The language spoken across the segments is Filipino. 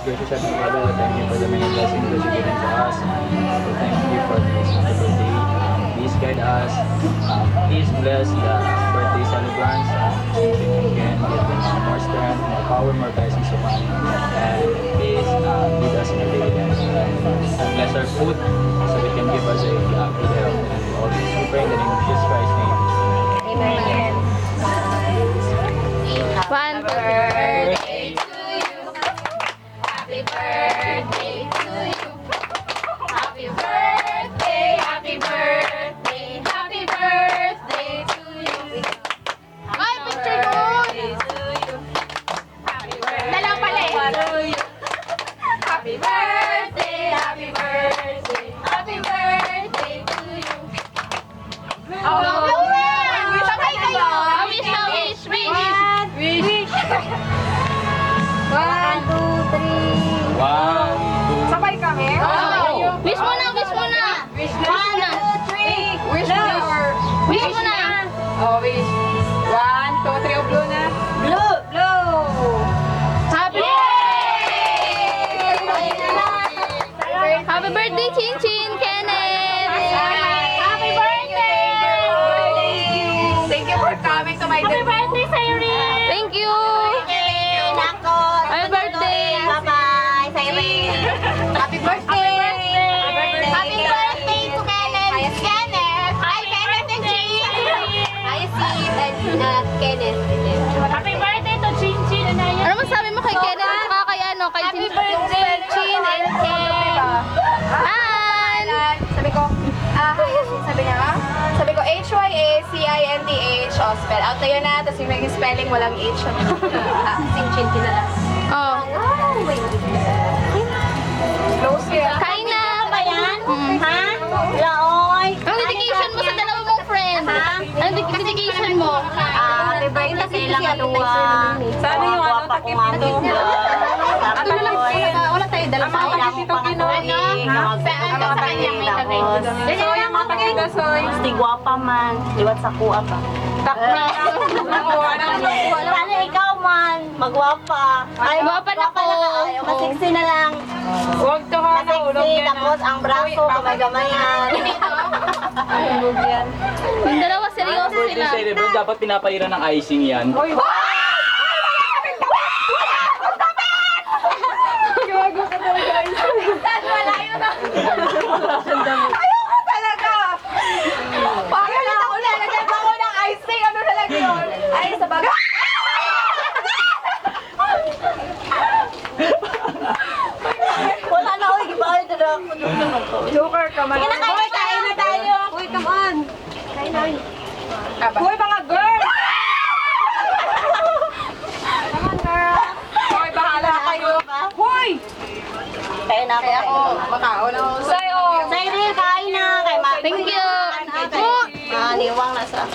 gracious Heavenly Father, thank you for the many blessings that you've given to us. So thank you for this wonderful day. Please guide us. Please bless the birthday celebrants. Again, give them more strength, more power, more blessings of money. And please lead us in a daily life. And bless our food so we can give us a good health. And all this we pray in the name of Jesus Christ's name. Amen. One, two, Birthday to you. Happy birthday to you. Happy birthday, happy birthday, happy birthday to you. Ay, picture mo! To you. Happy birthday Dalawa pala eh. to you. Happy birthday, happy birthday, happy birthday to you. Oh, sabay kayo! Wish na wish! Wish! One, two, three. One, two, Sabay kami? Oh, wish mo na! Wish mo na! Wish One, na. Three. Wish mo na. Wish mo na! Oh, wish. One, two, three. Oh, blue na. Blue. Blue. Happy Yay! Happy birthday, Chin Chin, Kenneth! Happy birthday! Thank you for coming to my Happy birthday, Cyril! Thank you! Nako. Happy birthday! Bye-bye, Cyril. Happy birthday! Happy birthday to Kenneth! Kenneth! Hi, Kenneth and Chin! I see that Kenneth. Happy birthday to Chin Chin! Ano masabi mo kay Kenneth at saka kay ano? Kay Chin Chin? birthday, Chin and Ken. Han! Sabi ko, sabi niya sabi ko, HYACINTH, oh, spell out na yun na, tapos yung may spelling, walang H. Chin Chin na lang. Oh. Close yan. Kain na! ba yan? Ha? Laoy. Anong dedication mo sa dalawa mong friend? Anong dedication mo? Happy birthday sa ilang aduwa. Sana yung ano, takip ito. Ano na lang, wala tayo dalawa. Saan ka sa kanyang may tabi? So, yung mga takip-gasoy. Gusti gwapa man, liwat sa kuha pa. Sana ikaw man, magwapa. Ay, gwapa na ko. Masiksi na lang. Huwag to ha, nahulog Masiksi, yan. tapos ang braso, kamay-gamayan. Yung dalawa, seryoso birthday sila. celebrant, dapat pinapairan ng icing yan. Ayoko talaga! Bakit ako lalagyan pa ako ng icing? Ano na lang yun? Ay, sa bagay. Wala na ako, igibahay na lang. Joker ka man. Sige na, kain na, Kain na tayo. Uy, come on. Kain na. Uy, mga girls! Come on, girl. Uy, bahala kayo. Uy! Kain na ako. Kaya ako, makaon ako sa'yo. Cyril, kain na. Kay Ma. Thank you. Niwang na sa.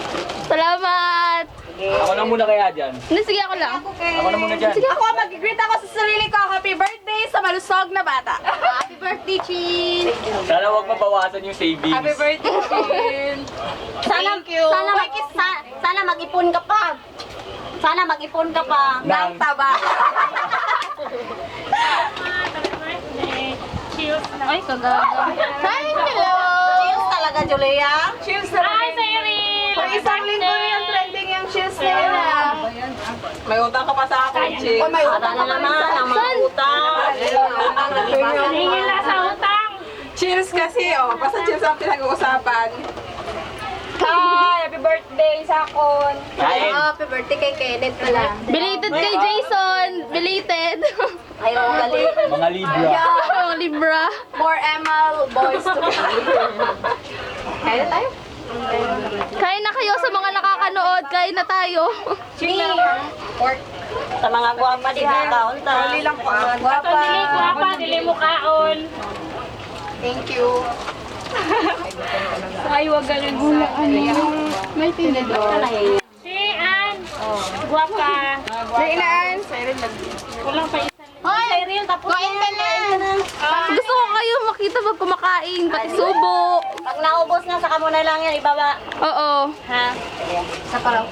Salamat. Ako na muna kaya dyan. Hindi, sige ako lang. Ako na muna dyan. Ako, mag-greet ako sa sarili ko. Happy birthday sa malusog na bata. Happy birthday, Chin. Sana huwag mabawasan yung savings. Happy birthday, Chin. Sana, Thank you. sana mag-ipon ka pa. Sana mag-ipon ka pa. Nang taba. Ay, kagaga. Hi, hello. Cheers talaga, Julia. Cheers na rin. Cyril. For isang linggo na yung trending yung cheers na yun ah. May utang ka pa sa akin, cheers. Oh, may Ada na naman ang mga utang. Hingin na sa utang. Cheers kasi, oh. Basta cheers ang pinag-uusapan. Hi! Happy birthday, Sakon! Kain. Happy birthday kay Kenneth pala. Belated kay Jason. Belated. Ayaw galing. Mga Libra. Oh, Libra. More ML boys to Kaya na tayo? Kain na kayo sa mga nakakanood. Kain na tayo. Pork. Sa mga gwapa di ba kaunta. Only lang po. Guwapa. dili mo kaon. Thank you. Ay, wag ganun gula. May tinidor. Si Ann. Guwapa. Nailaan. Kulang pa isa. Hoy, Cyril, tapos Kain ka na. Gusto ko kayo makita pag kumakain. Pati subo. Pag naubos na, saka mo na lang yan, ibaba. Oo. Ha? Sa paraw.